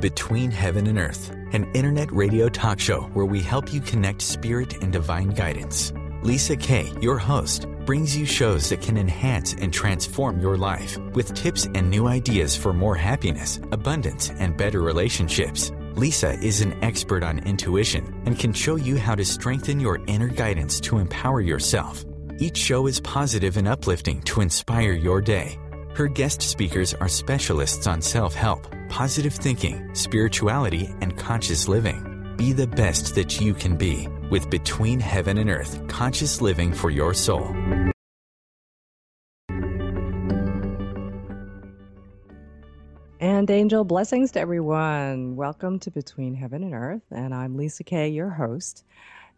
Between Heaven and Earth, an internet radio talk show where we help you connect spirit and divine guidance. Lisa Kay, your host, brings you shows that can enhance and transform your life with tips and new ideas for more happiness, abundance, and better relationships. Lisa is an expert on intuition and can show you how to strengthen your inner guidance to empower yourself. Each show is positive and uplifting to inspire your day. Her guest speakers are specialists on self-help, positive thinking, spirituality, and conscious living. Be the best that you can be with Between Heaven and Earth, conscious living for your soul. And angel blessings to everyone. Welcome to Between Heaven and Earth. And I'm Lisa Kay, your host.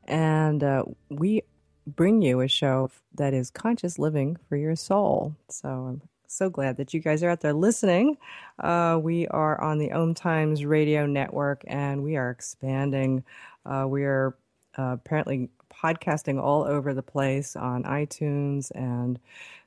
And we bring you a show that is conscious living for your soul. So I'm so glad that you guys are out there listening. We are on the OMTimes radio network, and we are expanding. We are apparently podcasting all over the place on iTunes and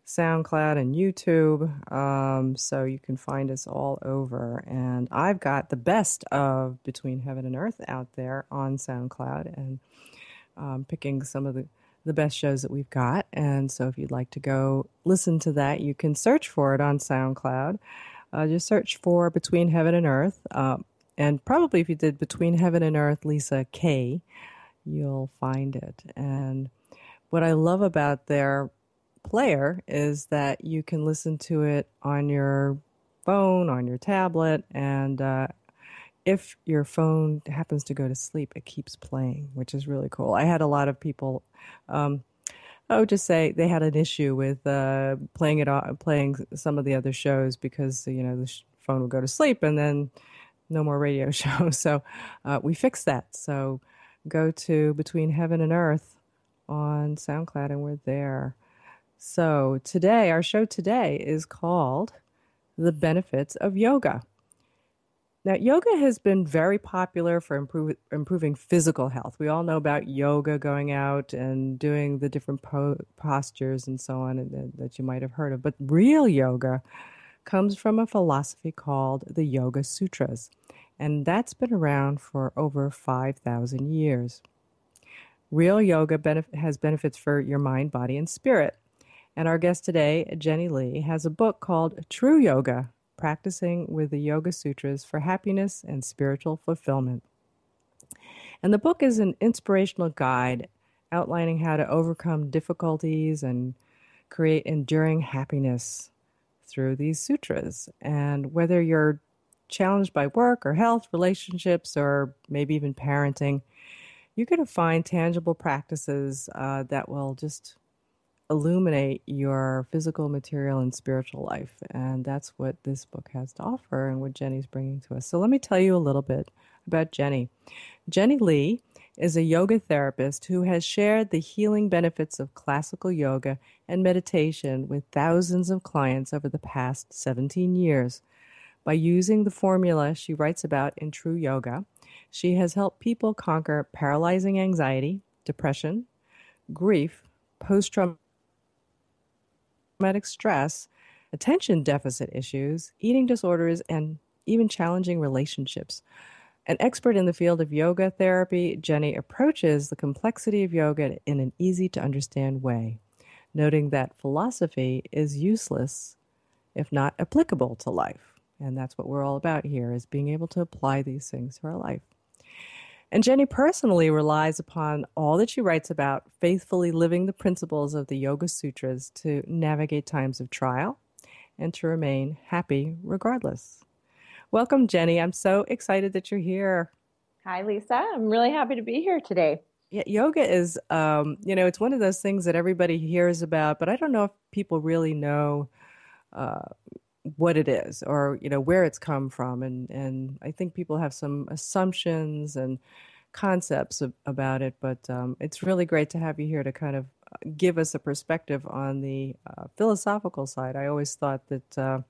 SoundCloud and YouTube, so you can find us all over. And I've got the best of Between Heaven and Earth out there on SoundCloud, and picking some of the best shows that we've got. And so if you'd like to go listen to that, you can search for it on SoundCloud. Just search for Between Heaven and Earth, and probably if you did Between Heaven and Earth Lisa Kay, you'll find it. And what I love about their player is that you can listen to it on your phone, on your tablet, and if your phone happens to go to sleep, it keeps playing, which is really cool. I had a lot of people, I would just say they had an issue with playing some of the other shows because the phone would go to sleep and then no more radio shows. So we fixed that. So go to Between Heaven and Earth on SoundCloud, and we're there. So today, our show today is called The Benefits of Yoga. Now, yoga has been very popular for improving physical health. We all know about yoga, going out and doing the different postures and so on that you might have heard of. But real yoga comes from a philosophy called the Yoga Sutras, and that's been around for over 5,000 years. Real yoga has benefits for your mind, body, and spirit. And our guest today, Jennie Lee, has a book called True Yoga, Practicing with the Yoga Sutras for Happiness and Spiritual Fulfillment. And the book is an inspirational guide outlining how to overcome difficulties and create enduring happiness through these sutras. And whether you're challenged by work or health, relationships, or maybe even parenting, you're going to find tangible practices that will just illuminate your physical, material, and spiritual life. And that's what this book has to offer and what Jennie's bringing to us. So let me tell you a little bit about Jennie. Jennie Lee is a yoga therapist who has shared the healing benefits of classical yoga and meditation with thousands of clients over the past 17 years. By using the formula she writes about in True Yoga, she has helped people conquer paralyzing anxiety, depression, grief, post-traumatic stress, attention deficit issues, eating disorders, and even challenging relationships. An expert in the field of yoga therapy, Jennie approaches the complexity of yoga in an easy-to-understand way, noting that philosophy is useless if not applicable to life. And that's what we're all about here, is being able to apply these things to our life. And Jennie personally relies upon all that she writes about, faithfully living the principles of the Yoga Sutras to navigate times of trial and to remain happy regardless. Welcome, Jennie. I'm so excited that you're here. Hi, Lisa. I'm really happy to be here today. Yeah, yoga is, it's one of those things that everybody hears about, but I don't know if people really know what it is or, where it's come from. And I think people have some assumptions and concepts about it, but it's really great to have you here to kind of give us a perspective on the philosophical side. I always thought that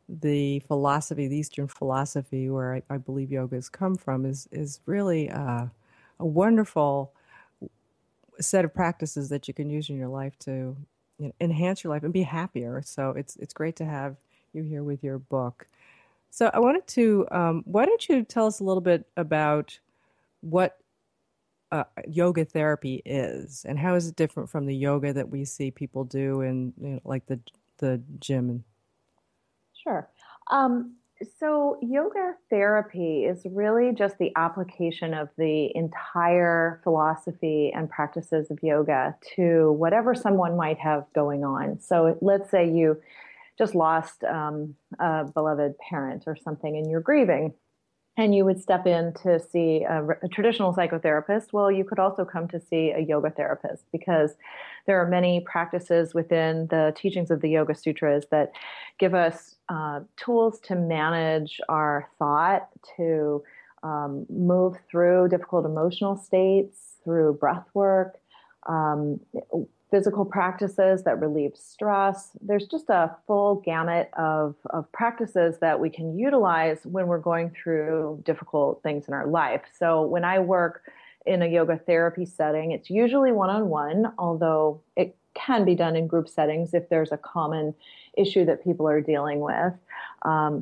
the philosophy, the Eastern philosophy, where I believe yoga has come from, is really a wonderful set of practices that you can use in your life to enhance your life and be happier. So it's great to have you here with your book. So I wanted to, why don't you tell us a little bit about what yoga therapy is and how is it different from the yoga that we see people do in, like the gym? Sure. Um, so, yoga therapy is really just the application of the entire philosophy and practices of yoga to whatever someone might have going on. So, let's say you just lost a beloved parent or something and you're grieving. And you would step in to see a traditional psychotherapist. Well, you could also come to see a yoga therapist because there are many practices within the teachings of the Yoga Sutras that give us tools to manage our thought, to move through difficult emotional states, through breath work, um, physical practices that relieve stress. There's just a full gamut of practices that we can utilize when we're going through difficult things in our life. So when I work in a yoga therapy setting, it's usually one-on-one, although it can be done in group settings if there's a common issue that people are dealing with,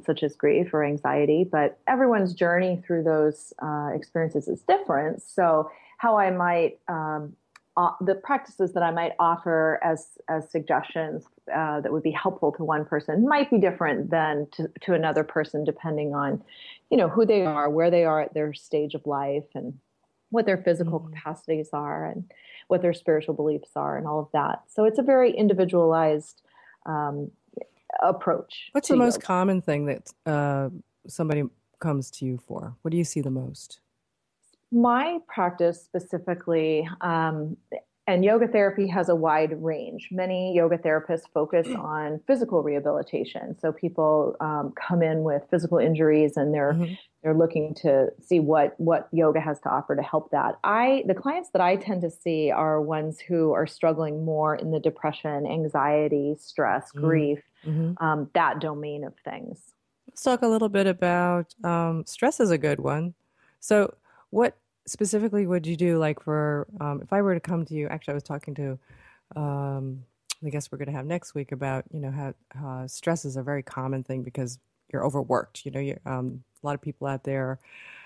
such as grief or anxiety. But everyone's journey through those experiences is different. So how I might the practices that I might offer as suggestions that would be helpful to one person might be different than to another person, depending on, who they are, where they are at their stage of life, and what their physical capacities are, and what their spiritual beliefs are, and all of that. So it's a very individualized approach. What's the most common thing that somebody comes to you for? What do you see the most? My practice specifically, and yoga therapy has a wide range. Many yoga therapists focus on physical rehabilitation. So people come in with physical injuries, and they're looking to see what yoga has to offer to help that. The clients that I tend to see are ones who are struggling more in the depression, anxiety, stress, grief, that domain of things. Let's talk a little bit about stress is a good one. So what specifically would you do, like for if I were to come to you? Actually, I was talking to the guest we're going to have next week about how stress is a very common thing because you're overworked. A lot of people out there,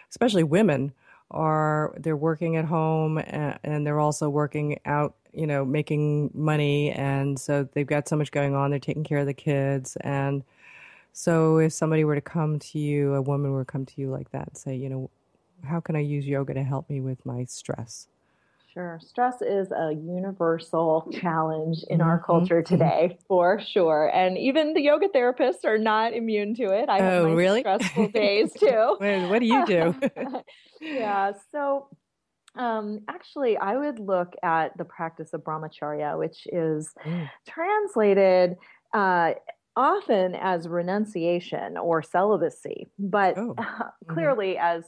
especially women, they're working at home and they're also working out, making money, and so they've got so much going on. They're taking care of the kids, and so if somebody were to come to you, a woman were to come to you like that and say, how can I use yoga to help me with my stress? Sure. Stress is a universal challenge in our culture today, for sure. And even the yoga therapists are not immune to it. I have my really? stressful days too. What do you do? Yeah. So actually, I would look at the practice of brahmacharya, which is translated often as renunciation or celibacy, but clearly as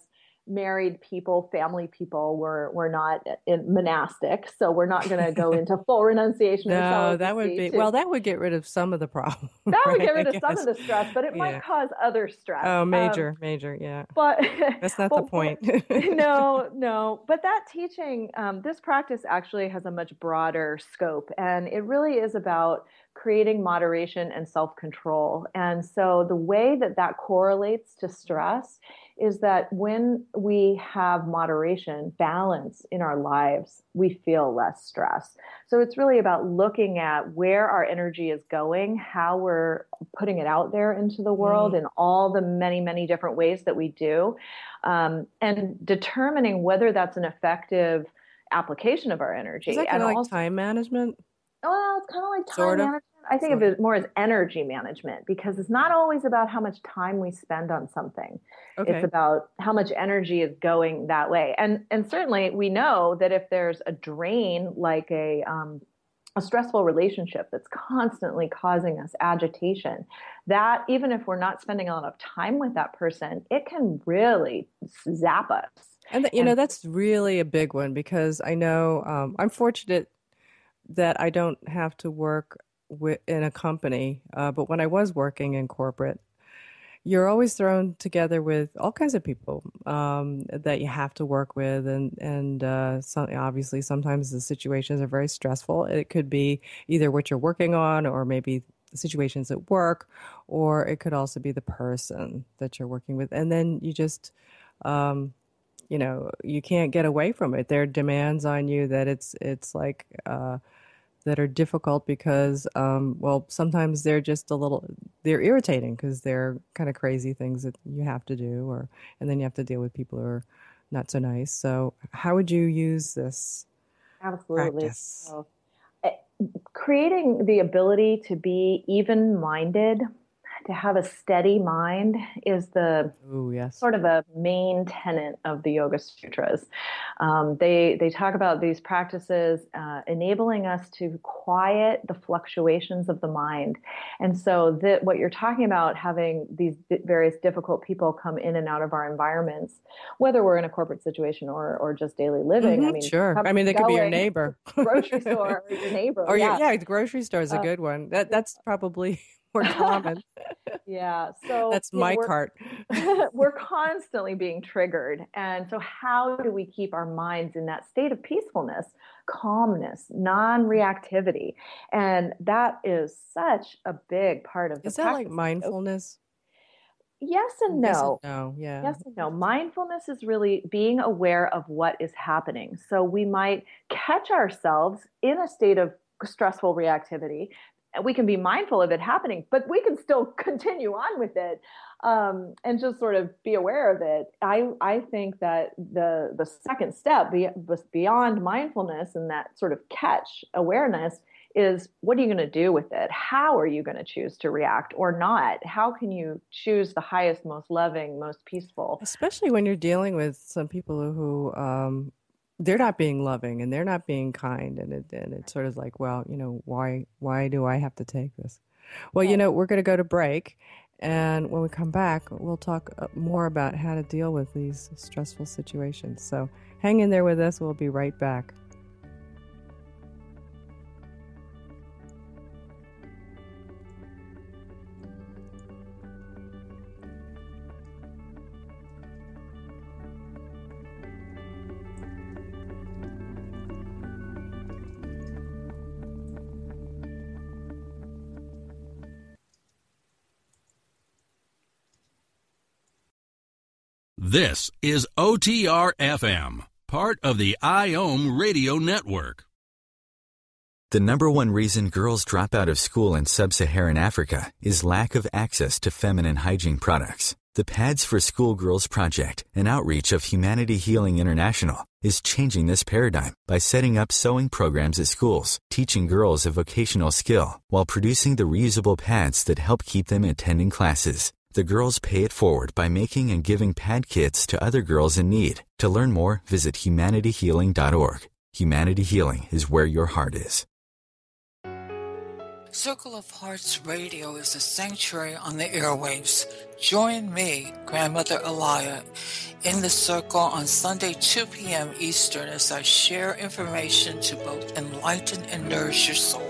married people, family people, we're not monastic, so we're not going to go into full renunciation or celibacy. That would get rid of some of the problem. That would get rid of some of the stress, but it might cause other stress. Oh, major, yeah. But that's not the point. No. But that teaching, this practice actually has a much broader scope, and it really is about creating moderation and self-control. And so the way that correlates to stress is that when we have moderation, balance in our lives, we feel less stress. So it's really about looking at where our energy is going, how we're putting it out there into the world in all the many, many different ways that we do, and determining whether that's an effective application of our energy. Is that kind of like time management? Well, it's kind of like time management. I think of it more as energy management, because it's not always about how much time we spend on something. Okay. It's about how much energy is going that way. And certainly we know that if there's a drain, like a stressful relationship that's constantly causing us agitation, that even if we're not spending a lot of time with that person, it can really zap us. And that's really a big one, because I know I'm fortunate that I don't have to work in a company, but when I was working in corporate, you're always thrown together with all kinds of people that you have to work with, and obviously sometimes the situations are very stressful. It could be either what you're working on, or maybe situations at work, or it could also be the person that you're working with. And then you just, you can't get away from it. There are demands on you that it's like, that are difficult because, well, sometimes they're irritating because they're kind of crazy things that you have to do, and then you have to deal with people who are not so nice. So how would you use this Absolutely. practice? So, creating the ability to be even-minded, to have a steady mind is the Oh, yes. sort of a main tenet of the Yoga Sutras. They talk about these practices enabling us to quiet the fluctuations of the mind. And so what you're talking about, having these various difficult people come in and out of our environments, whether we're in a corporate situation or just daily living, I Mm-hmm, mean, sure. I coming mean, and they could be your going, neighbor. grocery store or your neighbor. Or Yeah. yeah, the grocery store is a Uh, good one. That's probably more common. yeah. So, That's my cart. we're constantly being triggered. And so how do we keep our minds in that state of peacefulness, calmness, non-reactivity? And that is such a big part of the Is that like practice. mindfulness? Yes and Yes and no. no. Yeah. Yes and no. Mindfulness is really being aware of what is happening. So we might catch ourselves in a state of stressful reactivity. And we can be mindful of it happening, but we can still continue on with it, and just sort of be aware of it. I think that the second step beyond mindfulness and that sort of catch awareness is, what are you going to do with it? How are you going to choose to react or not? How can you choose the highest, most loving, most peaceful? Especially when you're dealing with some people who they're not being loving and they're not being kind, and it's sort of like, well, why do I have to take this? Well, Right. we're going to go to break, and when we come back, we'll talk more about how to deal with these stressful situations. So hang in there with us. We'll be right back. This is OTR FM, part of the IOM radio network. The number one reason girls drop out of school in sub-Saharan Africa is lack of access to feminine hygiene products. The Pads for Schoolgirls Project, an outreach of Humanity Healing International, is changing this paradigm by setting up sewing programs at schools, teaching girls a vocational skill, while producing the reusable pads that help keep them attending classes. The girls pay it forward by making and giving pad kits to other girls in need. To learn more, visit humanityhealing.org. Humanity Healing is where your heart is. Circle of Hearts Radio is a sanctuary on the airwaves. Join me, Grandmother Elia, in the circle on Sunday, 2 p.m. Eastern, as I share information to both enlighten and nourish your soul.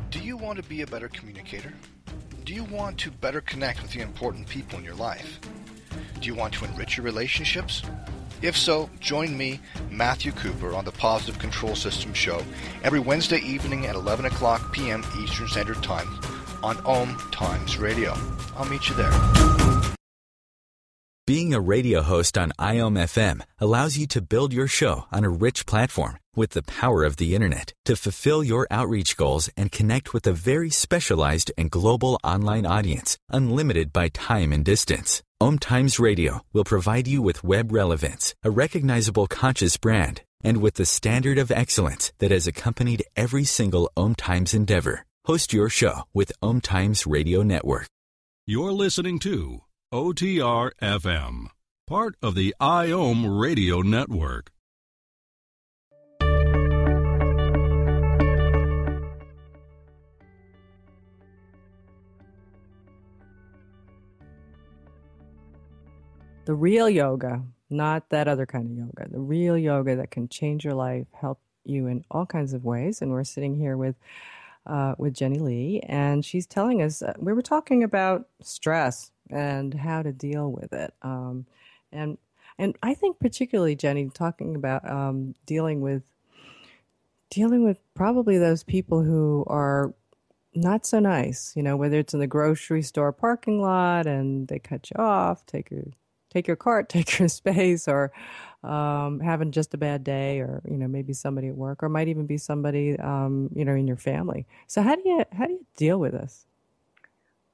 Do you want to be a better communicator? Do you want to better connect with the important people in your life? Do you want to enrich your relationships? If so, join me, Matthew Cooper, on the Positive Control System Show every Wednesday evening at 11 o'clock p.m. Eastern Standard Time on OMTimes Radio. I'll meet you there. Being a radio host on IOM FM allows you to build your show on a rich platform with the power of the internet to fulfill your outreach goals and connect with a very specialized and global online audience, unlimited by time and distance. OMTimes Radio will provide you with web relevance, a recognizable conscious brand, and with the standard of excellence that has accompanied every single OMTimes endeavor. Host your show with OMTimes Radio Network. You're listening to OTR FM, part of the IOM radio network. The real yoga, not that other kind of yoga. The real yoga that can change your life, help you in all kinds of ways. And we're sitting here with Jennie Lee, and she's telling us, we were talking about stress and how to deal with it. And I think particularly, Jennie, talking about dealing with dealing with probably those people who are not so nice, whether it's in the grocery store parking lot and they cut you off, take your cart, take your space, or having just a bad day, or maybe somebody at work, or might even be somebody in your family. So how do you deal with this?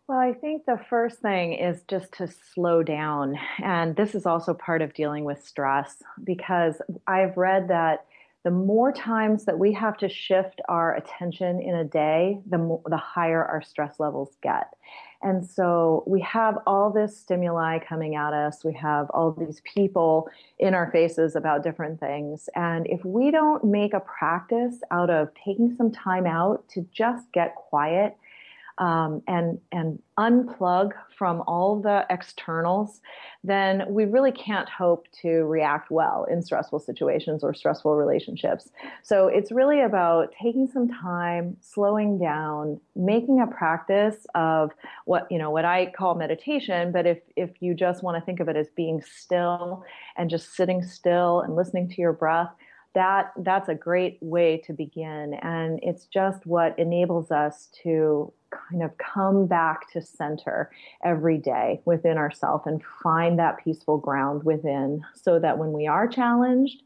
Well, I think the first thing is just to slow down. And this is also part of dealing with stress, because I've read that the more times that we have to shift our attention in a day, the higher our stress levels get. And so we have all this stimuli coming at us. We have all these people in our faces about different things. And if we don't make a practice out of taking some time out to just get quiet, and unplug from all the externals, then we really can't hope to react well in stressful situations or stressful relationships. So it's really about taking some time, slowing down, making a practice of what I call meditation. But if you just want to think of it as being still and just sitting still and listening to your breath, that's a great way to begin. And it's just what enables us to kind of come back to center every day within ourselves and find that peaceful ground within, so that when we are challenged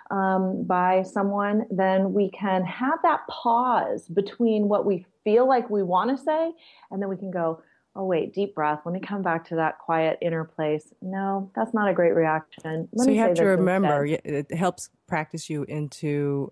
by someone, then we can have that pause between what we feel like we want to say, and then we can go, oh, wait, deep breath. Let me come back to that quiet inner place. No, that's not a great reaction. So you have to remember, it helps practice you into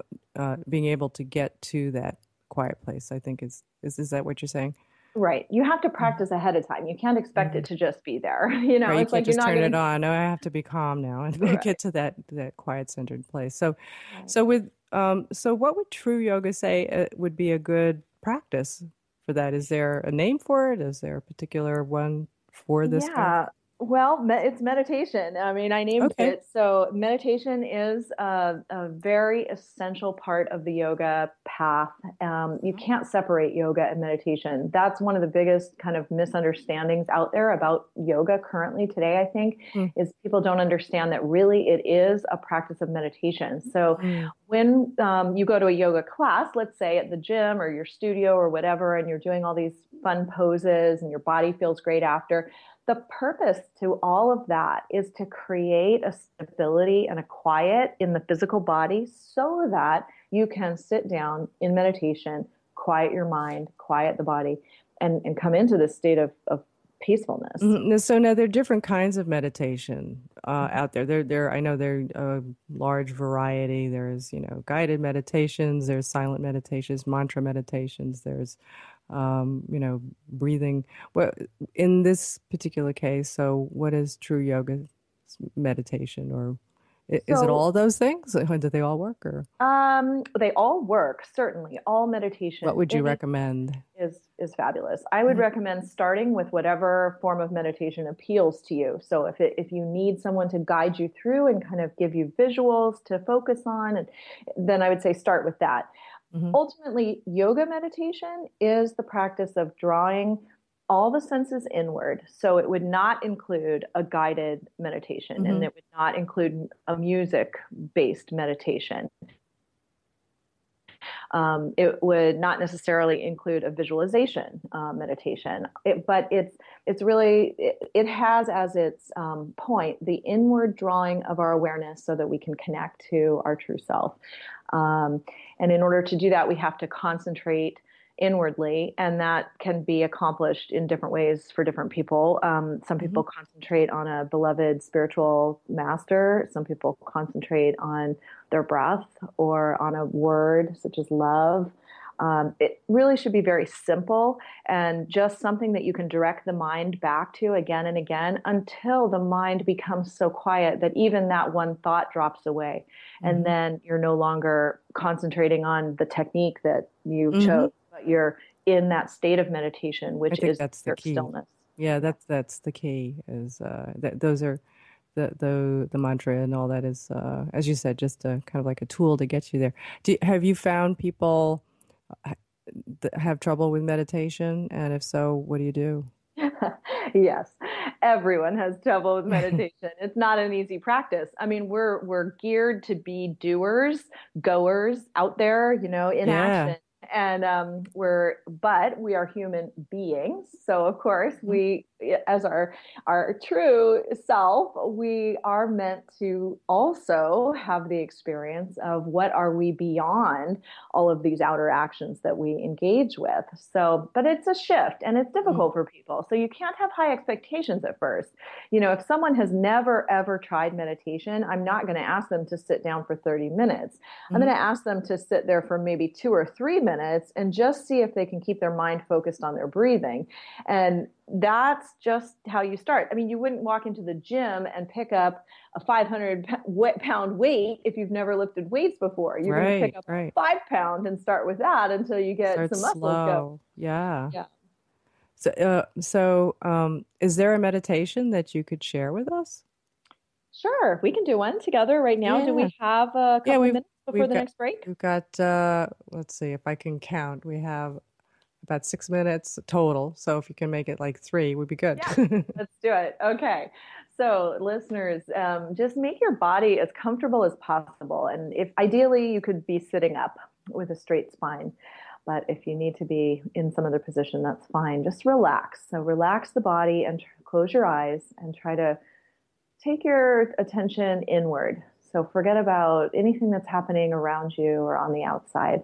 being able to get to that quiet place, I think. Is that what you're saying? Right. You have to practice ahead of time. You can't expect it to just be there. Right, you it's can't like just you're not turn going it on. No, I have to be calm now and Right. get to that quiet centered place. So, Right. so what would true yoga say would be a good practice for that? Is there a name for it? Is there a particular one for this kind of? Yeah. Well, it's meditation. I mean, I named Okay. it. So meditation is a very essential part of the yoga path. You can't separate yoga and meditation. That's one of the biggest kind of misunderstandings out there about yoga currently today, I think, is people don't understand that really it is a practice of meditation. So when you go to a yoga class, let's say at the gym or your studio or whatever, and you're doing all these fun poses and your body feels great after, the purpose to all of that is to create a stability and a quiet in the physical body, so that you can sit down in meditation, quiet your mind, quiet the body, and come into this state of peacefulness. So now there are different kinds of meditation out there. I know there are a large variety. There's, guided meditations, there's silent meditations, mantra meditations, there's breathing. Well, in this particular case, so what is true yoga meditation, or is it all those things? Do they all work, or? They all work, certainly. All meditation. What would you recommend? Is fabulous. I would recommend starting with whatever form of meditation appeals to you. So if you need someone to guide you through and kind of give you visuals to focus on, then I would say start with that. Ultimately, yoga meditation is the practice of drawing all the senses inward. So it would not include a guided meditation, and it would not include a music-based meditation. It would not necessarily include a visualization meditation, but it's really, it has as its point the inward drawing of our awareness so that we can connect to our true self. And in order to do that, we have to concentrate inwardly, and that can be accomplished in different ways for different people. Some people concentrate on a beloved spiritual master. Some people concentrate on their breath or on a word such as love. It really should be very simple and just something that you can direct the mind back to again and again until the mind becomes so quiet that even that one thought drops away. And then you're no longer concentrating on the technique that you chose, but you're in that state of meditation, which is that's your the key. stillness. Yeah, that's the key. Is those are the mantra and all that is, as you said, just kind of like a tool to get you there. Have you found people that have trouble with meditation, and if so, what do you do? Yes, everyone has trouble with meditation. It's not an easy practice. I mean, we're geared to be doers, goers out there, in Yeah. action. And but we are human beings. So of course we, as our true self, we are meant to also have the experience of what are we beyond all of these outer actions that we engage with. So, but it's a shift and it's difficult for people. So you can't have high expectations at first. If someone has never ever tried meditation, I'm not going to ask them to sit down for 30 minutes. I'm going to ask them to sit there for maybe 2 or 3 minutes and just see if they can keep their mind focused on their breathing. And that's just how you start. I mean, you wouldn't walk into the gym and pick up a 500-pound weight if you've never lifted weights before. You're going to pick up a 5-pound and start with that until you get some muscles go. Yeah. Yeah. So, is there a meditation that you could share with us? Sure, we can do one together right now. Yeah. Do we have a couple of minutes before the next break? We've got, let's see if I can count. We have about 6 minutes total. So if you can make it like 3, would be good. Yeah, let's do it. Okay. So listeners, just make your body as comfortable as possible. And if ideally you could be sitting up with a straight spine. But if you need to be in some other position, that's fine. Just relax. So relax the body and close your eyes and try to take your attention inward. So forget about anything that's happening around you or on the outside.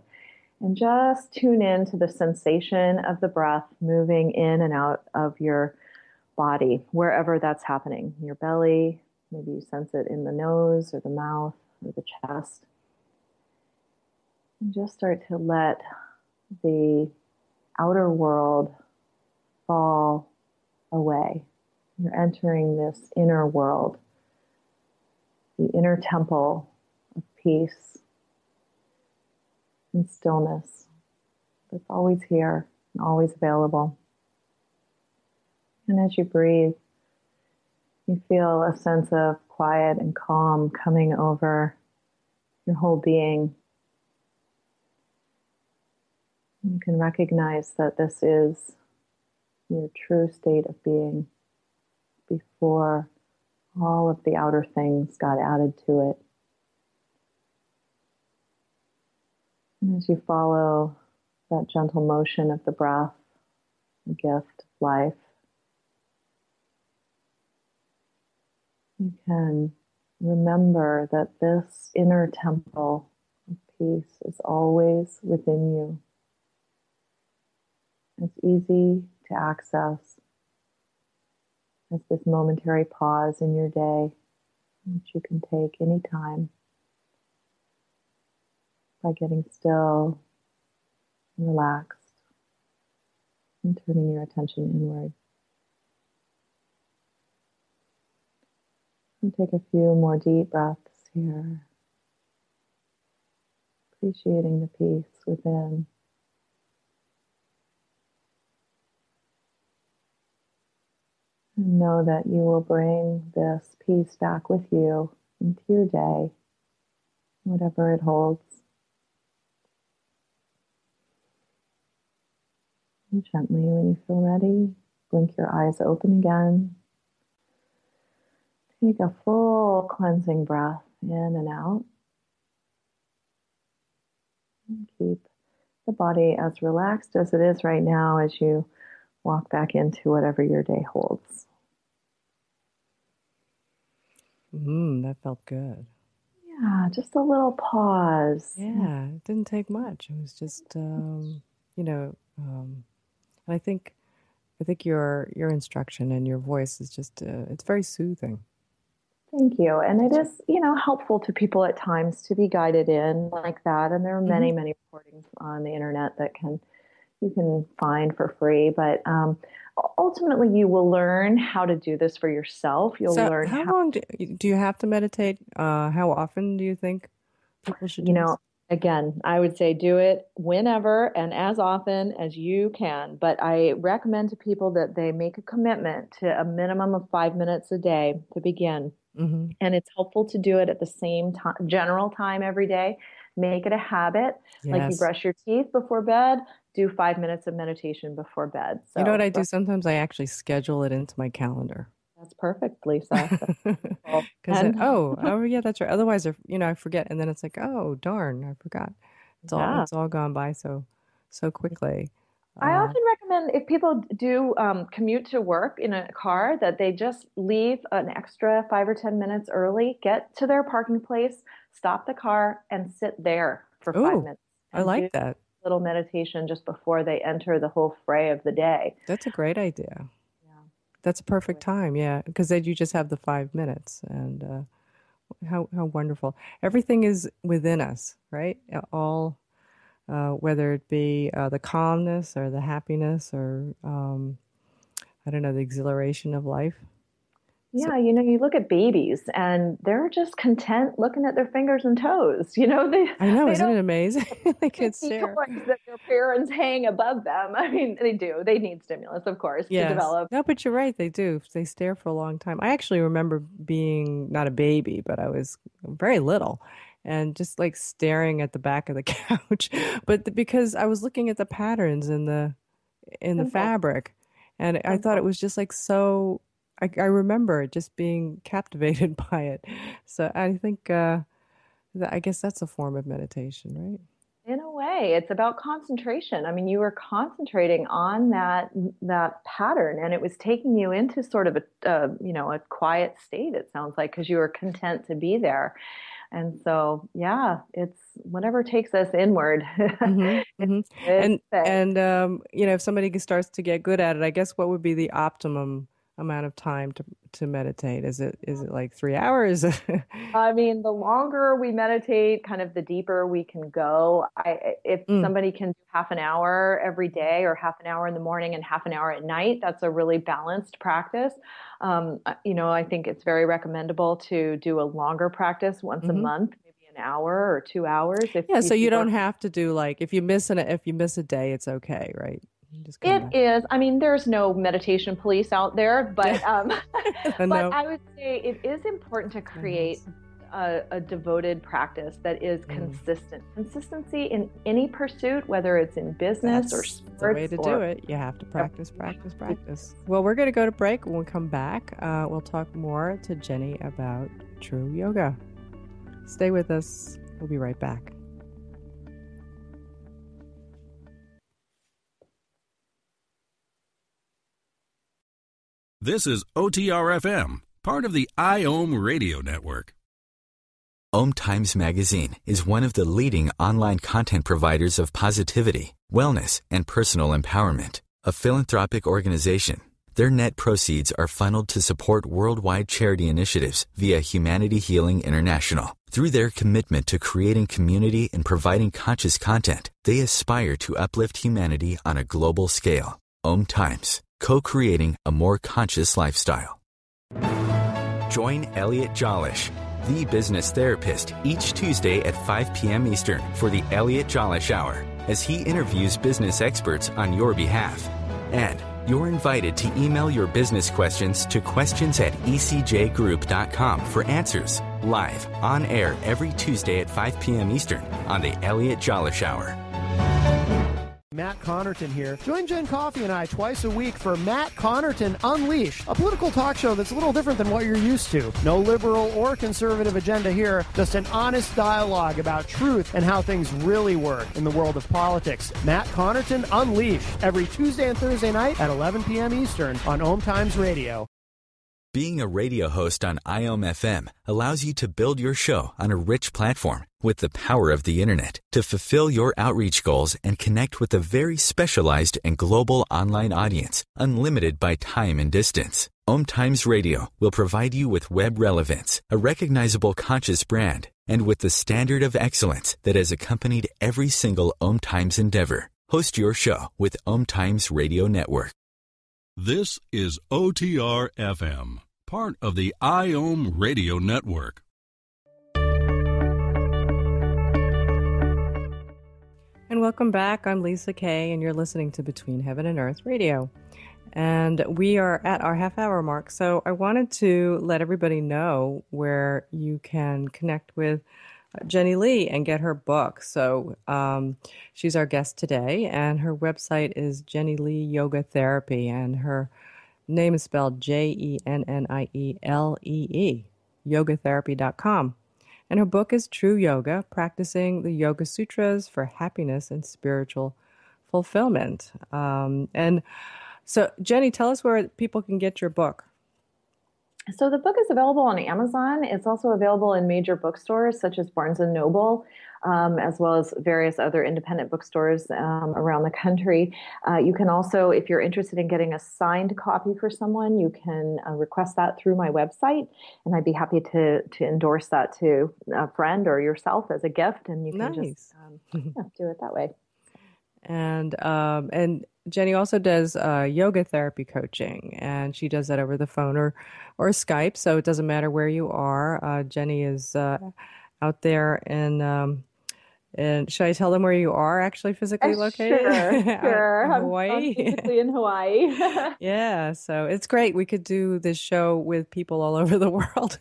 And just tune in to the sensation of the breath moving in and out of your body, wherever that's happening. Your belly, maybe you sense it in the nose or the mouth or the chest. And just start to let the outer world fall away. You're entering this inner world, the inner temple of peace and stillness that's always here and always available. And as you breathe, you feel a sense of quiet and calm coming over your whole being. You can recognize that this is your true state of being before all of the outer things got added to it. And as you follow that gentle motion of the breath, the gift of life, you can remember that this inner temple of peace is always within you. It's easy to access as this momentary pause in your day, which you can take anytime by getting still and relaxed and turning your attention inward. And take a few more deep breaths here, appreciating the peace within. And know that you will bring this peace back with you into your day, whatever it holds. And gently, when you feel ready, blink your eyes open again. Take a full cleansing breath in and out. And keep the body as relaxed as it is right now as you walk back into whatever your day holds. That felt good. Yeah, just a little pause. Yeah, it didn't take much. It was just, I think your instruction and your voice is just, it's very soothing. Thank you. And it is, helpful to people at times to be guided in like that. And there are many, many recordings on the internet that you can find for free. But ultimately, you will learn how to do this for yourself. You'll learn how long do you have to meditate? How often do you think people should do this? Again, I would say do it whenever and as often as you can. But I recommend to people that they make a commitment to a minimum of 5 minutes a day to begin. Mm-hmm. And it's helpful to do it at the same time, general time every day. Make it a habit. Yes. Like you brush your teeth before bed, do 5 minutes of meditation before bed. So You know what I do? Sometimes I actually schedule it into my calendar. that's perfect, Lisa. That's wonderful. Because And yeah, that's right. Otherwise, I forget, and then it's like, oh darn, I forgot. yeah. It's all gone by so quickly. I often recommend if people do commute to work in a car that they just leave an extra 5 or 10 minutes early, get to their parking place, stop the car, and sit there for 5 minutes. I And like do that. a little meditation just before they enter the whole fray of the day. That's a great idea. Yeah. That's a perfect time, yeah, because then you just have the 5 minutes, and how wonderful. Everything is within us, right? All, whether it be the calmness or the happiness or I don't know, the exhilaration of life. Yeah, you look at babies and they're just content looking at their fingers and toes. They I know, they isn't don't it amazing? They could see stare. toys that their parents hang above them. I mean, they do. They need stimulus, of course, to Yes. develop. No, but you're right. They do. They stare for a long time. I actually remember being not a baby, but I was very little and just like staring at the back of the couch. But because I was looking at the patterns in the Simple. fabric, and I thought it was just like so. I remember just being captivated by it. So I think I guess that's a form of meditation, right? In a way, it's about concentration. I mean, you were concentrating on that pattern, and it was taking you into sort of a quiet state. It sounds like because you were content to be there, and so yeah, it's whatever takes us inward. Mm-hmm, mm-hmm. It's And if somebody starts to get good at it, I guess what would be the optimum amount of time to meditate? Is it like 3 hours? I mean, the longer we meditate, kind of the deeper we can go. If somebody can do half an hour every day or half an hour in the morning and half an hour at night, that's a really balanced practice. I think it's very recommendable to do a longer practice once a month, maybe an hour or 2 hours. So you don't have to do like if you miss a day, it's okay, right? It is. I mean, there's no meditation police out there, but but I would say it is important to create a devoted practice that is consistent. Consistency in any pursuit, whether it's in business or sports. The way to do it. You have to practice. Well, we're going to go to break. When we come back, we'll talk more to Jennie about true yoga. Stay with us. We'll be right back. This is OTR-FM, part of the IOM radio network. OMTimes Magazine is one of the leading online content providers of positivity, wellness, and personal empowerment. A philanthropic organization, their net proceeds are funneled to support worldwide charity initiatives via Humanity Healing International. Through their commitment to creating community and providing conscious content, they aspire to uplift humanity on a global scale. OMTimes, co-creating a more conscious lifestyle. Join Elliot Jolish, the business therapist, each Tuesday at 5 p.m. Eastern for the Elliot Jolish Hour, as he interviews business experts on your behalf. And you're invited to email your business questions to questions@ecjgroup.com for answers, live, on air every Tuesday at 5 p.m. Eastern on the Elliot Jolish Hour. Matt Connerton here. Join Jen Coffey and I twice a week for Matt Connerton Unleashed, a political talk show that's a little different than what you're used to. No liberal or conservative agenda here, just an honest dialogue about truth and how things really work in the world of politics. Matt Connerton Unleashed, every Tuesday and Thursday night at 11 p.m. Eastern on OMTimes Radio. Being a radio host on IOM FM allows you to build your show on a rich platform with the power of the internet to fulfill your outreach goals and connect with a very specialized and global online audience, unlimited by time and distance. OMTimes Radio will provide you with web relevance, a recognizable conscious brand, and with the standard of excellence that has accompanied every single OMTimes endeavor. Host your show with OMTimes Radio Network. This is OTR-FM, part of the IOM radio network. And welcome back. I'm Lisa Kay, and you're listening to Between Heaven and Earth Radio. And we are at our half-hour mark, so I wanted to let everybody know where you can connect with Jennie Lee and get her book. So she's our guest today, and her website is Jennie Lee Yoga Therapy, and her name is spelled JennieLee, yogatherapy.com. And her book is True Yoga, Practicing the Yoga Sutras for Happiness and Spiritual Fulfillment. And so, Jennie, tell us where people can get your book. So the book is available on Amazon. It's also available in major bookstores such as Barnes & Noble, as well as various other independent bookstores around the country. You can also, if you're interested in getting a signed copy for someone, you can request that through my website, and I'd be happy to endorse that to a friend or yourself as a gift, and you can just do it that way. And Jennie also does yoga therapy coaching, and she does that over the phone or Skype, so it doesn't matter where you are. Jennie is out there and should I tell them where you are actually physically located? Sure. Hawaii? I'm physically in Hawaii. Yeah, so it's great. We could do this show with people all over the world.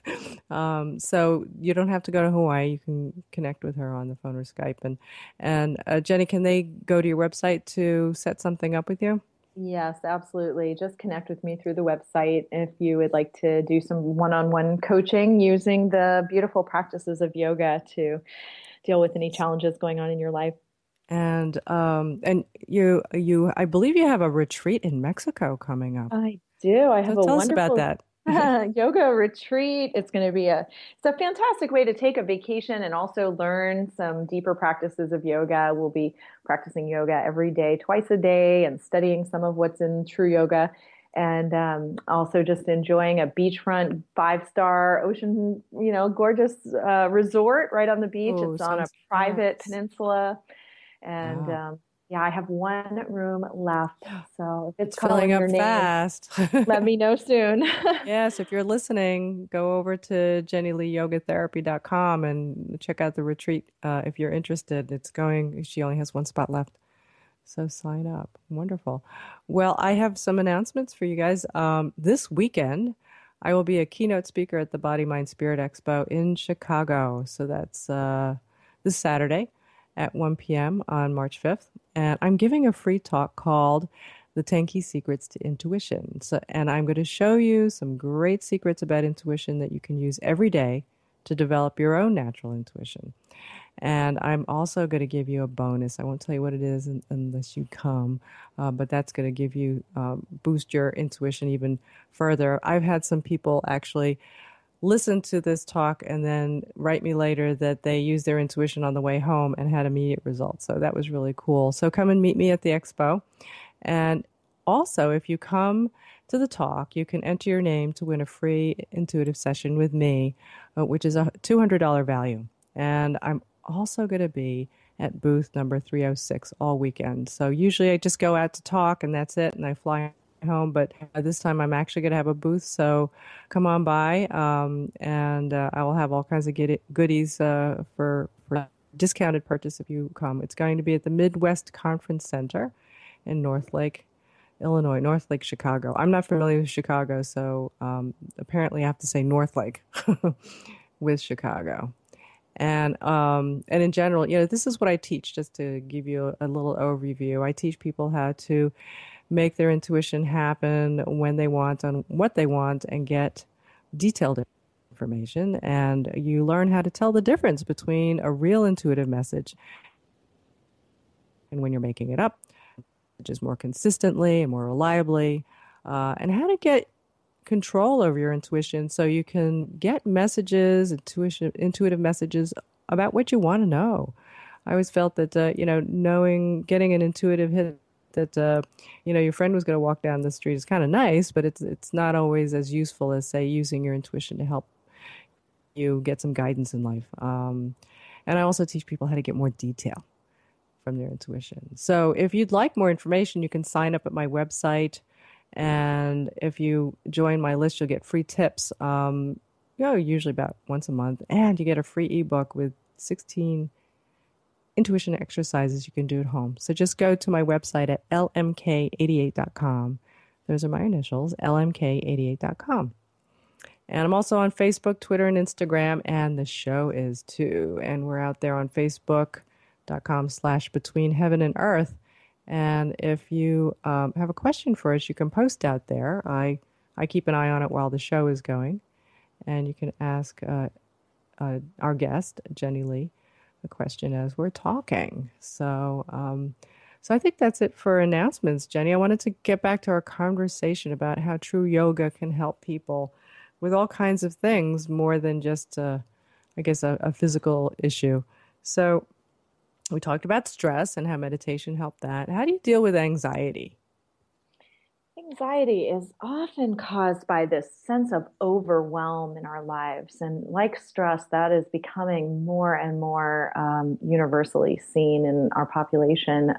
So you don't have to go to Hawaii. You can connect with her on the phone or Skype. And Jennie, can they go to your website to set something up with you? Yes, absolutely. Just connect with me through the website if you would like to do some one-on-one coaching using the beautiful practices of yoga to deal with any challenges going on in your life. And you I believe you have a retreat in Mexico coming up. I do. I have a tell wonderful us about that. yoga retreat. It's going to be it's a fantastic way to take a vacation and also learn some deeper practices of yoga. We'll be practicing yoga every day, twice a day, and studying some of what's in true yoga. And also just enjoying a beachfront 5-star ocean, gorgeous resort right on the beach. Oh, it's on a private peninsula. And I have one room left. So if it's filling up your fast, let me know soon. Yes, if you're listening, go over to JennieLeeYogaTherapy.com and check out the retreat if you're interested. She only has one spot left. So sign up. Wonderful. Well, I have some announcements for you guys. This weekend, I will be a keynote speaker at the Body, Mind, Spirit Expo in Chicago. So that's this Saturday at 1 p.m. on March 5th. And I'm giving a free talk called The 10 Key Secrets to Intuition. And I'm going to show you some great secrets about intuition that you can use every day to develop your own natural intuition. And I'm also going to give you a bonus. I won't tell you what it is unless you come, but that's going to give you boost your intuition even further. I've had some people actually listen to this talk and then write me later that they used their intuition on the way home and had immediate results. So that was really cool. So come and meet me at the expo. And also, if you come to the talk, you can enter your name to win a free intuitive session with me, which is a $200 value. And I'm also going to be at booth number 306 all weekend. So usually I just go out to talk and that's it, and I fly home. But this time I'm actually going to have a booth, so come on by, and I will have all kinds of goodies for discounted purchase if you come. It's going to be at the Midwest Conference Center in Northlake, Illinois, Northlake, Chicago. I'm not familiar with Chicago, so apparently I have to say Northlake with Chicago. And in general, this is what I teach, just to give you a little overview. I teach people how to make their intuition happen when they want, on what they want, and get detailed information. And you learn how to tell the difference between a real intuitive message and when you're making it up, which is more consistently and more reliably, and how to get control over your intuition so you can get messages, intuitive messages about what you want to know. I always felt that, getting an intuitive hit that, your friend was going to walk down the street is kind of nice, but it's not always as useful as, say, using your intuition to help you get some guidance in life. And I also teach people how to get more detail from their intuition. So if you'd like more information, you can sign up at my website. And if you join my list, you'll get free tips, usually about once a month. And you get a free ebook with 16 intuition exercises you can do at home. So just go to my website at lmk88.com. Those are my initials, lmk88.com. And I'm also on Facebook, Twitter, and Instagram, and the show is too. And we're out there on Facebook.com/Between Heaven and Earth. And if you have a question for us, you can post out there. I keep an eye on it while the show is going. And you can ask our guest, Jennie Lee, a question as we're talking. So I think that's it for announcements, Jennie. I wanted to get back to our conversation about how true yoga can help people with all kinds of things more than just, a physical issue. So we talked about stress and how meditation helped that. How do you deal with anxiety? Anxiety is often caused by this sense of overwhelm in our lives. And like stress, that is becoming more and more universally seen in our population.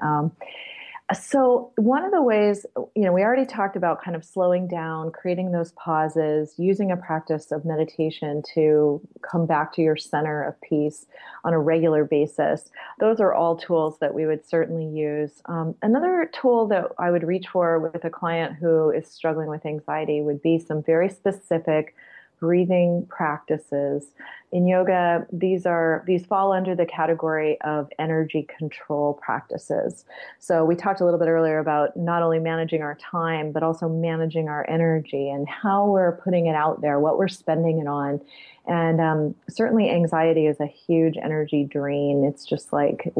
So one of the ways, we already talked about kind of slowing down, creating those pauses, using a practice of meditation to come back to your center of peace on a regular basis. Those are all tools that we would certainly use. Another tool that I would reach for with a client who is struggling with anxiety would be some very specific breathing practices. In yoga, these fall under the category of energy control practices. So we talked a little bit earlier about not only managing our time, but also managing our energy and how we're putting it out there, what we're spending it on. And certainly anxiety is a huge energy drain. It's just like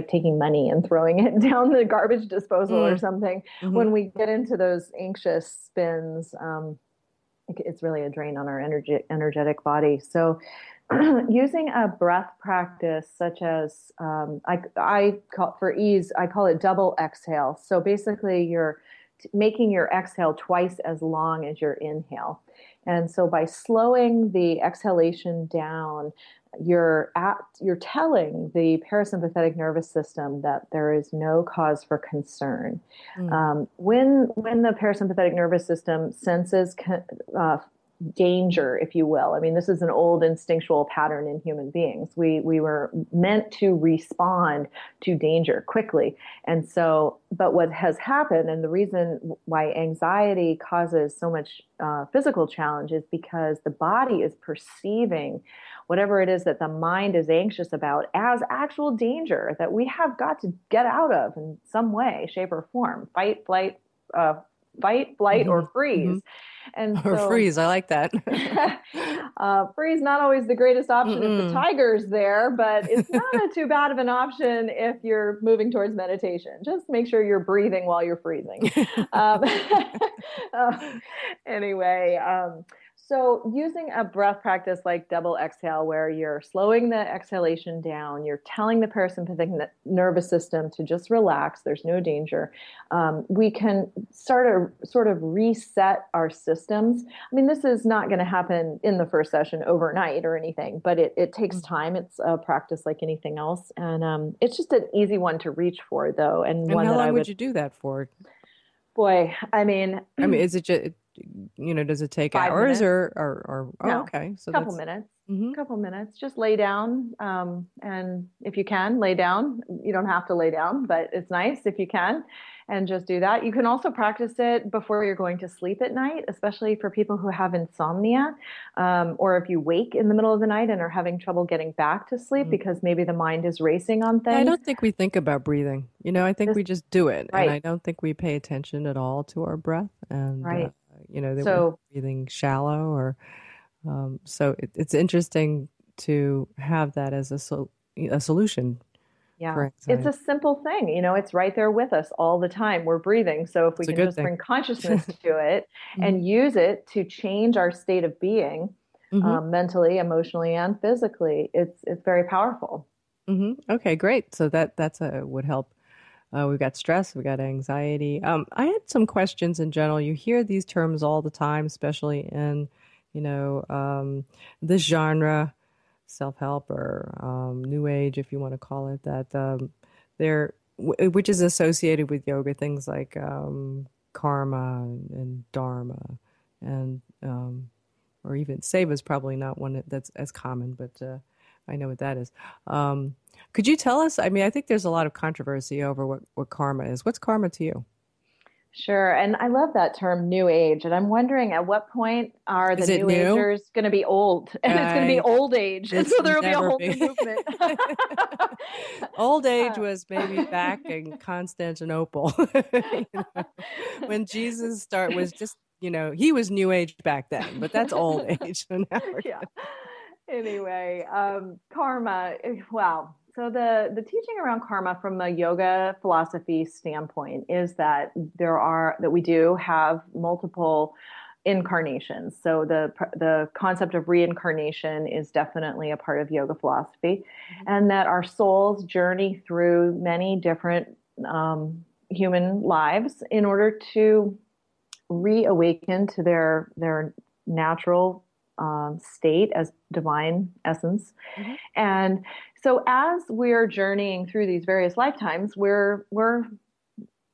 taking money and throwing it down the garbage disposal or something. Mm-hmm. When we get into those anxious spins, it's really a drain on our energetic body. So using a breath practice such as, I call it double exhale. So basically you're making your exhale twice as long as your inhale. And so by slowing the exhalation down, you're telling the parasympathetic nervous system that there is no cause for concern. When the parasympathetic nervous system senses danger, if you will. I mean, this is an old instinctual pattern in human beings. We were meant to respond to danger quickly. And so, but what has happened, and the reason why anxiety causes so much physical challenge is because the body is perceiving whatever it is that the mind is anxious about as actual danger that we have got to get out of in some way, shape, or form. Fight, flight, or freeze. Mm-hmm. And or freeze, I like that. Freeze, not always the greatest option if the tiger's there, but it's not too bad of an option if you're moving towards meditation. Just make sure you're breathing while you're freezing. Anyway, so using a breath practice like double exhale, where you're slowing the exhalation down, you're telling the parasympathetic nervous system to just relax, there's no danger, we can sort of reset our systems. I mean, this is not going to happen in the first session overnight or anything, but it takes time. It's a practice like anything else. And it's just an easy one to reach for, though. And one how that long would you do that for? Boy, I mean, is it just... does it take 5 hours minutes? or no, okay. So couple minutes. Couple minutes. Just lay down. And if you can, lay down. You don't have to lay down, but it's nice if you can. And just do that. You can also practice it before you're going to sleep at night, especially for people who have insomnia, or if you wake in the middle of the night and are having trouble getting back to sleep because maybe the mind is racing on things. I don't think we think about breathing. I think we just do it. Right. And I don't think we pay attention at all to our breath. And, right. That we're breathing shallow or, so it's interesting to have that as a solution. Yeah, it's a simple thing. It's right there with us all the time. We're breathing. So if we can just bring consciousness to it and use it to change our state of being, mentally, emotionally, and physically, it's very powerful. Okay, great. So that's would help. We've got stress, we've got anxiety. I had some questions in general. You hear these terms all the time, especially in, this genre, self-help or new age, if you want to call it that. Which is associated with yoga, things like karma and dharma, and or even seva is probably not one that's as common, but I know what that is. Could you tell us? I mean, I think there's a lot of controversy over what karma is. What's karma to you? Sure. And I love that term new age. And I'm wondering at what point are the new agers going to be old? And it's going to be old age. And so there will be a whole new movement. Old age was maybe back in Constantinople. When Jesus was just, he was new age back then, but that's old age. So yeah. Anyway, karma. Wow. So the teaching around karma from a yoga philosophy standpoint is that we do have multiple incarnations. So the concept of reincarnation is definitely a part of yoga philosophy, and that our souls journey through many different human lives in order to reawaken to their natural state as divine essence. Mm-hmm. And so as we're journeying through these various lifetimes, we're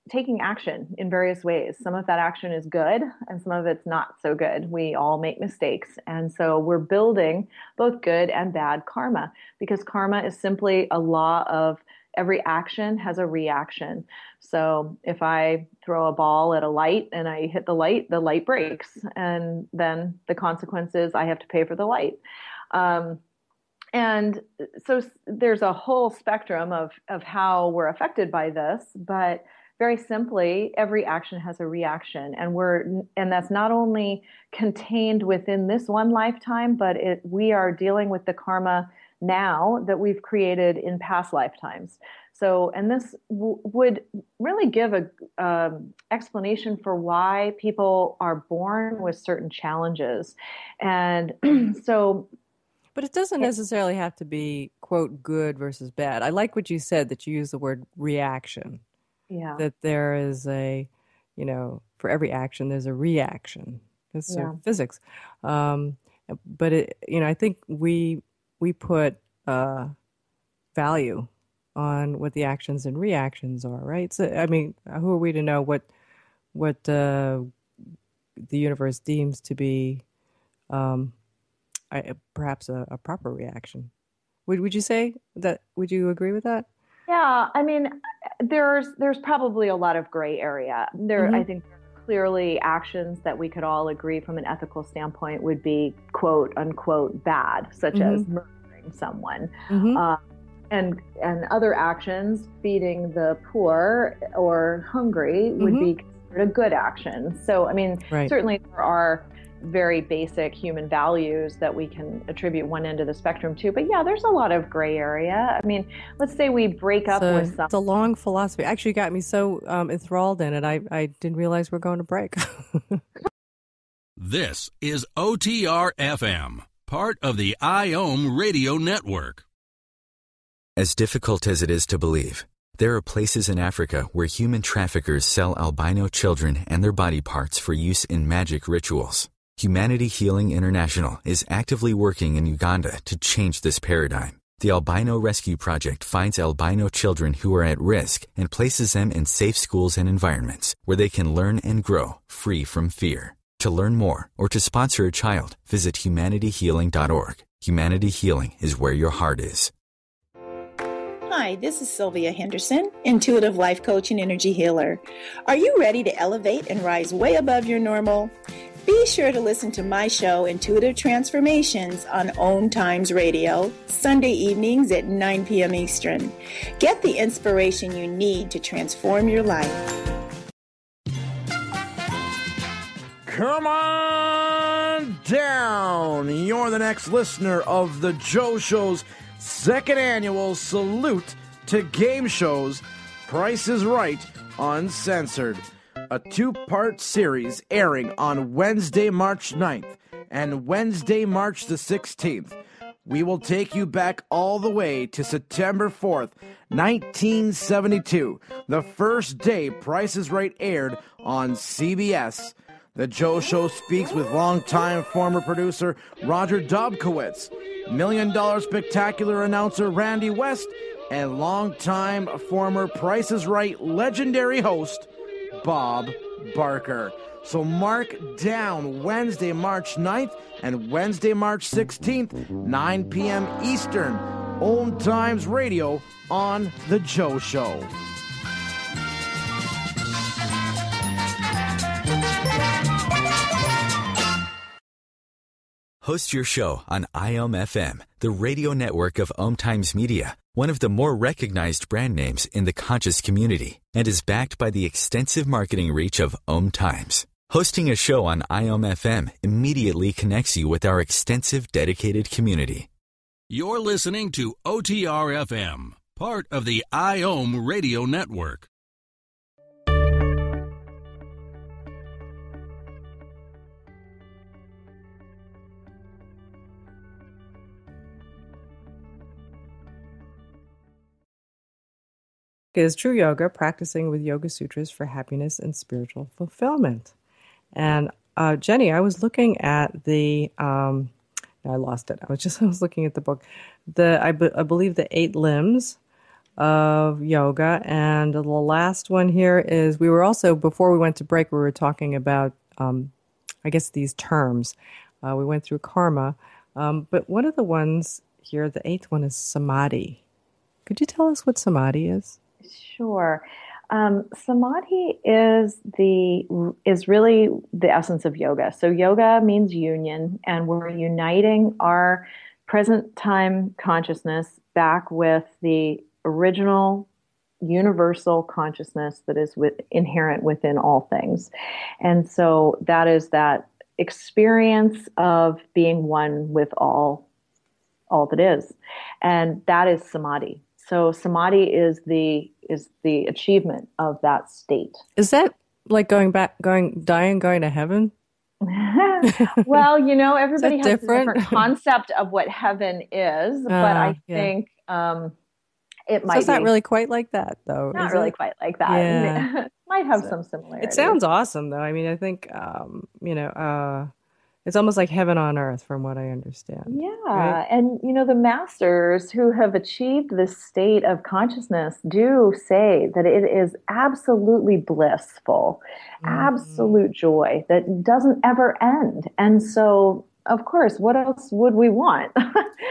taking action in various ways. Some of that action is good and some of it's not so good. We all make mistakes. And so we're building both good and bad karma, because karma is simply a law of every action has a reaction. So if I throw a ball at a light and I hit the light breaks. And then the consequence is I have to pay for the light. And so there's a whole spectrum of how we're affected by this, but very simply, every action has a reaction, and that's not only contained within this one lifetime, but we are dealing with the karma now that we've created in past lifetimes. So, and this would really give a explanation for why people are born with certain challenges, and so. But it doesn't necessarily have to be, quote, good versus bad. I like what you said, that you use the word reaction. Yeah. That there is for every action, there's a reaction. It's physics. But I think we put value on what the actions and reactions are, right? So, I mean, who are we to know what the universe deems to be perhaps a proper reaction? Would you say that? Would you agree with that? Yeah, I mean, there's probably a lot of gray area. I think there are clearly actions that we could all agree from an ethical standpoint would be quote unquote bad, such as murdering someone. And other actions, feeding the poor or hungry, would be considered a good action. So, I mean, certainly there are very basic human values that we can attribute one end of the spectrum to. But yeah, there's a lot of gray area. I mean, let's say we break up with something. It's a long philosophy. Actually got me so enthralled in it, I didn't realize we're going to break. This is OTR FM, part of the IOM radio network. As difficult as it is to believe, there are places in Africa where human traffickers sell albino children and their body parts for use in magic rituals. Humanity Healing International is actively working in Uganda to change this paradigm. The Albino Rescue Project finds albino children who are at risk and places them in safe schools and environments where they can learn and grow free from fear. To learn more or to sponsor a child, visit humanityhealing.org. Humanity Healing is where your heart is. Hi, this is Sylvia Henderson, intuitive life coach and energy healer. Are you ready to elevate and rise way above your normal? Be sure to listen to my show, Intuitive Transformations, on OMTimes Radio, Sunday evenings at 9 p.m. Eastern. Get the inspiration you need to transform your life. Come on down. You're the next listener of the Joe Show's second annual Salute to Game Shows, Price is Right, Uncensored. A two-part series airing on Wednesday, March 9th and Wednesday, March the 16th. We will take you back all the way to September 4th, 1972, the first day Price is Right aired on CBS. The Joe Show speaks with longtime former producer Roger Dobkowitz, $1 Million Spectacular announcer Randy West, and longtime former Price is Right legendary host Bob Barker. So mark down Wednesday, March 9th and Wednesday, March 16th, 9 p.m. Eastern, OMTimes Radio on The Joe Show. Host your show on IOM FM, the radio network of OMTimes Media, one of the more recognized brand names in the conscious community, and is backed by the extensive marketing reach of OMTimes. Hosting a show on IOM FM immediately connects you with our extensive dedicated community. You're listening to OTR FM, part of the IOM radio network. Is True Yoga, practicing with Yoga Sutras for happiness and spiritual fulfillment. And Jenny, I was looking at the, I lost it. I was looking at the book, I believe the 8 limbs of yoga. And the last one here is, before we went to break, we were talking about, I guess, these terms. We went through karma. But one of the ones here, the 8th one, is samadhi. Could you tell us what samadhi is? Sure. Samadhi is really the essence of yoga. So yoga means union, and we're uniting our present time consciousness back with the original universal consciousness that is inherent within all things. And so that is that experience of being one with all that is. And that is samadhi. So samadhi is the achievement of that state. Is that like dying, going to heaven? Well, everybody has a different concept of what heaven is, but I think it might be. So it's not really quite like that, though. Not really quite like that. Yeah. Might have some similarities. It sounds awesome, though. I mean, I think, it's almost like heaven on earth, from what I understand. Yeah. Right? And, the masters who have achieved this state of consciousness do say that it is absolutely blissful, absolute joy that doesn't ever end. And so, of course, what else would we want?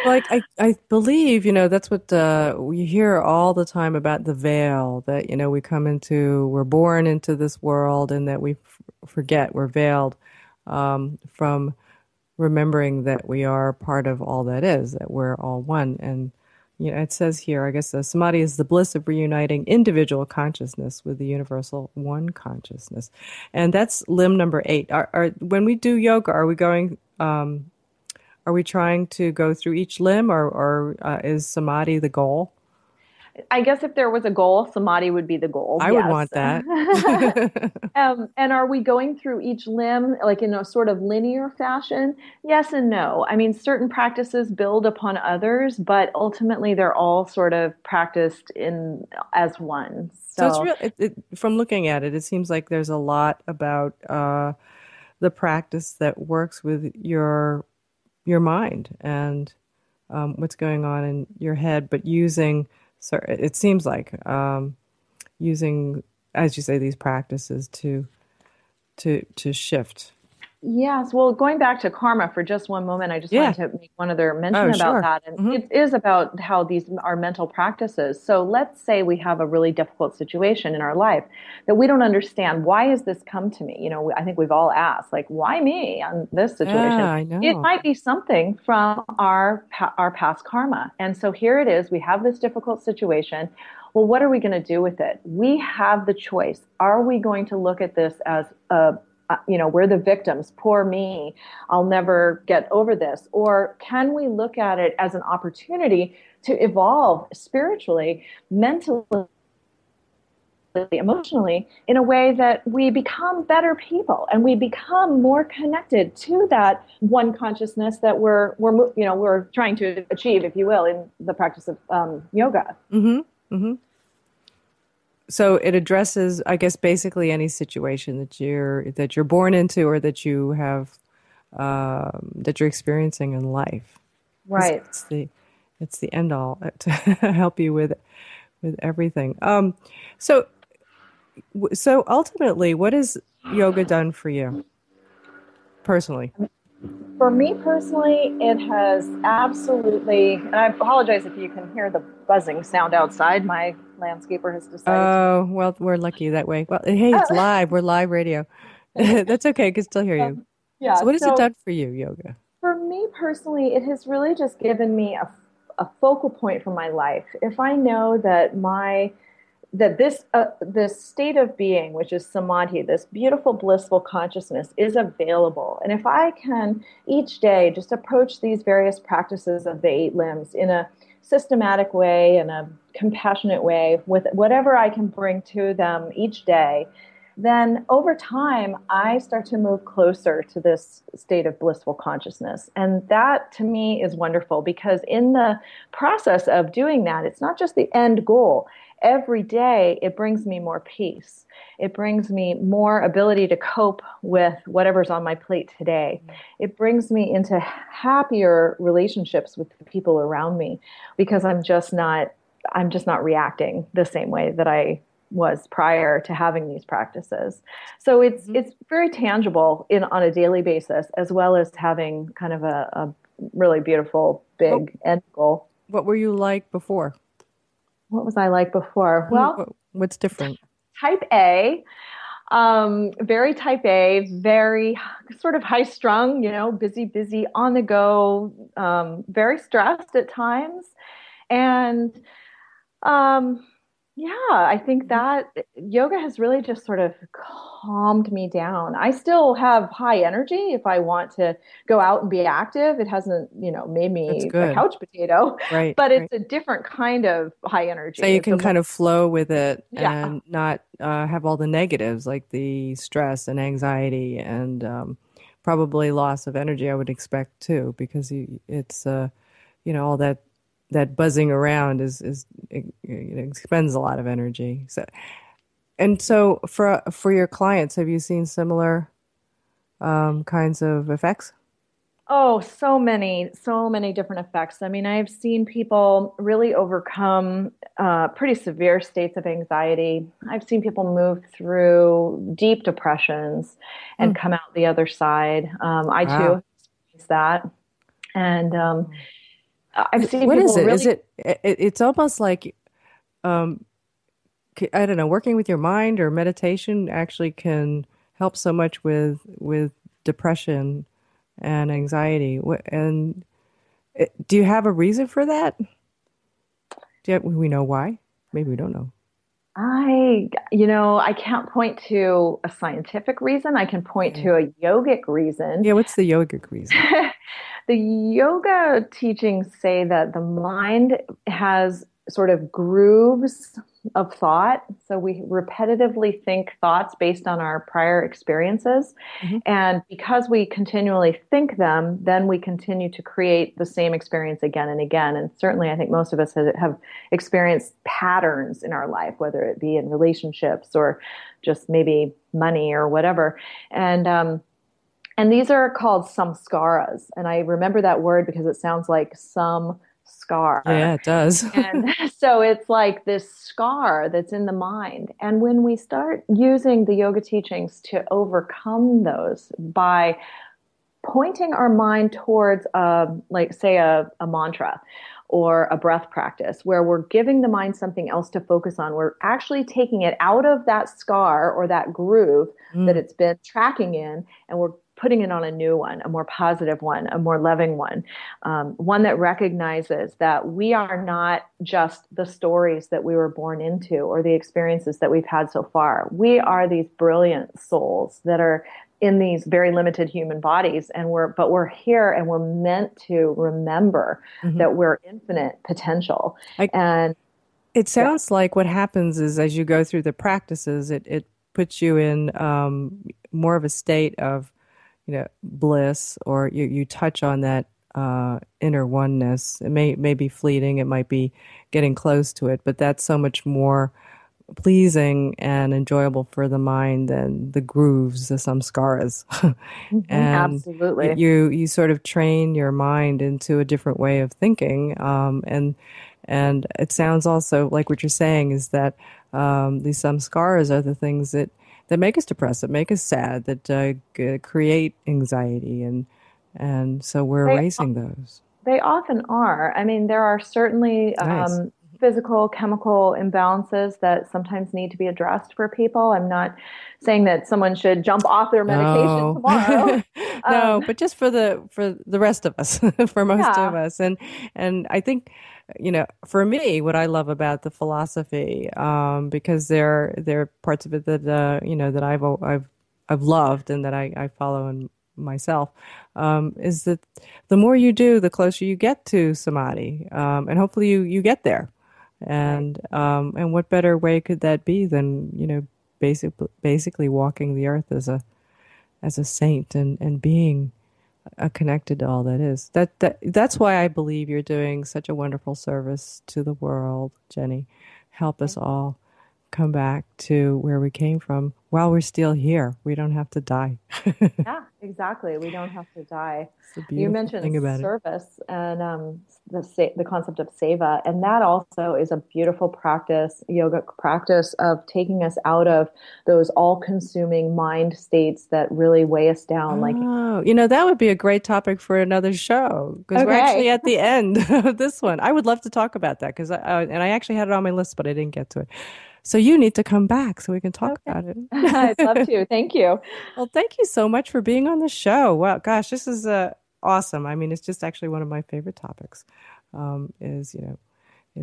Like, I believe, that's what we hear all the time about the veil, that, we're born into this world, and that we forget we're veiled. From remembering that we are part of all that is, that we're all one. And, it says here, I guess, samadhi is the bliss of reuniting individual consciousness with the universal one consciousness. And that's limb number 8. When we do yoga, are we trying to go through each limb, or is samadhi the goal? I guess if there was a goal, samadhi would be the goal. I would want that. And are we going through each limb like in a sort of linear fashion? Yes and no. I mean, certain practices build upon others, but ultimately they're all sort of practiced as one. So it's real. From looking at it, it seems like there's a lot about the practice that works with your mind and what's going on in your head, but So it seems like using, as you say, these practices to shift. Yes. Well, going back to karma for just one moment, I just wanted to make one other mention about that. And it is about how these are mental practices. So let's say we have a really difficult situation in our life that we don't understand. Why has this come to me? I think we've all asked, like, why me on this situation? Yeah, I know. It might be something from our past karma. And so here it is. We have this difficult situation. Well, what are we going to do with it? We have the choice. Are we going to look at this as we're the victims, poor me, I'll never get over this? Or can we look at it as an opportunity to evolve spiritually, mentally, emotionally, in a way that we become better people and we become more connected to that one consciousness that we're trying to achieve, if you will, in the practice of yoga. Mm-hmm. Mm-hmm. So it addresses, I guess, basically any situation that you're born into or that you have that you're experiencing in life. Right. It's the end all to help you with everything. So ultimately, what has yoga done for you personally? For me personally, it has absolutely, and I apologize if you can hear the buzzing sound outside. My landscaper has decided. Oh, well, we're lucky that way. Well, hey, it's live. We're live radio. That's okay. I can still hear you. Yeah. So what has it done for you, yoga? For me personally, it has really just given me a focal point for my life. If I know that this state of being, which is samadhi, this beautiful blissful consciousness, is available, and if I can each day just approach these various practices of the 8 limbs in a systematic way, in a compassionate way, with whatever I can bring to them each day, then over time, I start to move closer to this state of blissful consciousness. And that to me is wonderful, because in the process of doing that, it's not just the end goal. Every day, it brings me more peace. It brings me more ability to cope with whatever's on my plate today. It brings me into happier relationships with the people around me, because I'm just not reacting the same way that I was prior to having these practices. So it's very tangible on a daily basis, as well as having kind of a really beautiful big end goal. What were you like before? What was I like before? Well, what's different? Type A, very type A, very sort of high strung, busy, on the go, very stressed at times. And yeah, I think that yoga has really just sort of calmed me down. I still have high energy if I want to go out and be active. It hasn't, made me a couch potato, right? But it's a different kind of high energy. So you can kind of flow with it and not have all the negatives like the stress and anxiety and probably loss of energy, I would expect too, because it's, all that buzzing around it expends a lot of energy. So for your clients, have you seen similar kinds of effects? Oh, so many different effects. I mean, I've seen people really overcome pretty severe states of anxiety. I've seen people move through deep depressions and come out the other side. I too experienced that, and I've seen what people is it? really. Is it? It's almost like I don't know. Working with your mind or meditation actually can help so much with depression and anxiety. And do you have a reason for that? We know why? Maybe we don't know. I can't point to a scientific reason. I can point to a yogic reason. Yeah, what's the yogic reason? The yoga teachings say that the mind has sort of grooves of thought. So we repetitively think thoughts based on our prior experiences. Mm-hmm. And because we continually think them, then we continue to create the same experience again and again. And certainly I think most of us have experienced patterns in our life, whether it be in relationships or just maybe money or whatever. And these are called samskaras. And I remember that word because it sounds like some scar. Yeah, it does. And so it's like this scar that's in the mind. And when we start using the yoga teachings to overcome those by pointing our mind towards, like say a mantra or a breath practice where we're giving the mind something else to focus on, we're actually taking it out of that scar or that groove that it's been tracking in, and we're putting it on a new one, a more positive one, a more loving one, one that recognizes that we are not just the stories that we were born into or the experiences that we've had so far. We are these brilliant souls that are in these very limited human bodies, and we're here and we're meant to remember that we're infinite potential. And it sounds like what happens is as you go through the practices, it puts you in more of a state of bliss, or you touch on that inner oneness. It may be fleeting, it might be getting close to it, but that's so much more pleasing and enjoyable for the mind than the grooves, the samskaras. And absolutely, you sort of train your mind into a different way of thinking, and it sounds also like what you're saying is that these samskaras are the things that make us depressed, that make us sad, that create anxiety, and so we're erasing those. They often are. I mean, there are certainly Nice. physical, chemical imbalances that sometimes need to be addressed for people. I'm not saying that someone should jump off their medication tomorrow. No, but just for the rest of us, for most Yeah. of us, and I think, for me, what I love about the philosophy, because there are parts of it that that I've loved and that I follow in myself, is that the more you do, the closer you get to samadhi, and hopefully you get there. And and what better way could that be than basically walking the earth as a saint and being connected to all that is. That's why I believe you're doing such a wonderful service to the world, Jennie. Help us all come back to where we came from while we're still here. We don't have to die. Yeah, exactly. We don't have to die. You mentioned service and the concept of seva, and that also is a beautiful practice, yoga practice of taking us out of those all-consuming mind states that really weigh us down. That would be a great topic for another show, because we're actually at the end of this one. I would love to talk about that because I actually had it on my list, but I didn't get to it. So you need to come back so we can talk about it. I'd love to. Thank you. Well, thank you so much for being on the show. Wow, gosh, this is awesome. I mean, it's just actually one of my favorite topics, is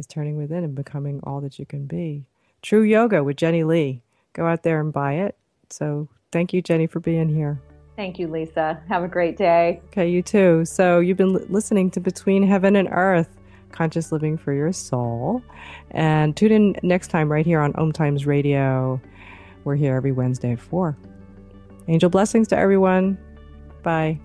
turning within and becoming all that you can be. True Yoga with Jennie Lee. Go out there and buy it. So thank you, Jennie, for being here. Thank you, Lisa. Have a great day. Okay, you too. So you've been listening to Between Heaven and Earth, Conscious Living for Your Soul. And tune in next time right here on OMTimes Radio. We're here every Wednesday at 4. Angel blessings to everyone. Bye.